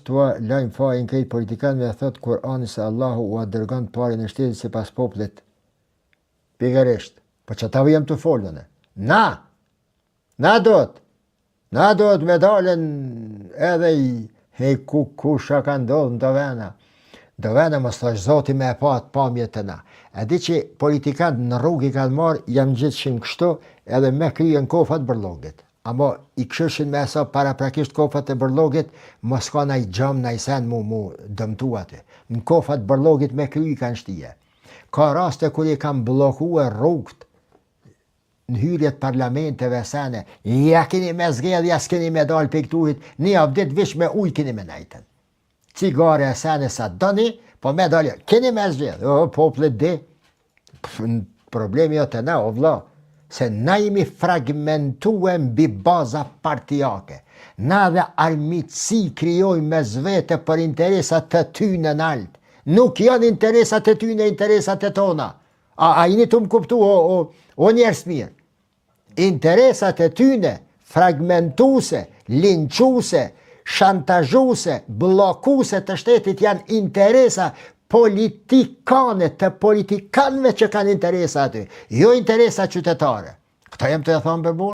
Tua lajm fajin krejt politikanëve e thot Kurani se Allahu u dërgon parën e shtetit sipas popullit. Pikërisht. Po që ta vjem të folën. Na do të me dalën edhe i kusha ka ndodhë në do vena. Do vena më thash zoti me e pat pamjet të na. E di që politikanët në rrugë i kanë marrë, jam gjithçim kështu, edhe me kryen kofat bërllogit. Amo i këshëshin me esa paraprakisht kofat e bërllogit, mos ka naj gjam, naj sen mu dëmtu aty. Në kofat bërllogit me kry i kanë shtije. Ka raste kur i kanë blokue rrugt në hyrjet parlamenteve sene, ja keni me zgjedh, ja s'keni me dal për këtuhit, një avdit vish me uj keni me najten. Cigare e sene sa doni, po me dalje, keni me zgjedh, poplet di, problemi jo të na, o vla, se na jemi fragmentuar mbi baza partijake. Na dhe armitsi krijojmë me zvete për interesat të tyne në alt. Nuk janë interesat të tyne, interesat të tona. A jeni të më kuptu, o njerës mirë. Interesat e tyne, fragmentuse, linquse, shantazhuse, blokuse të shtetit janë interesa politikane të politikanëve që kanë interesa aty, jo interesa qytetare. Këta jem të e thonë për burë.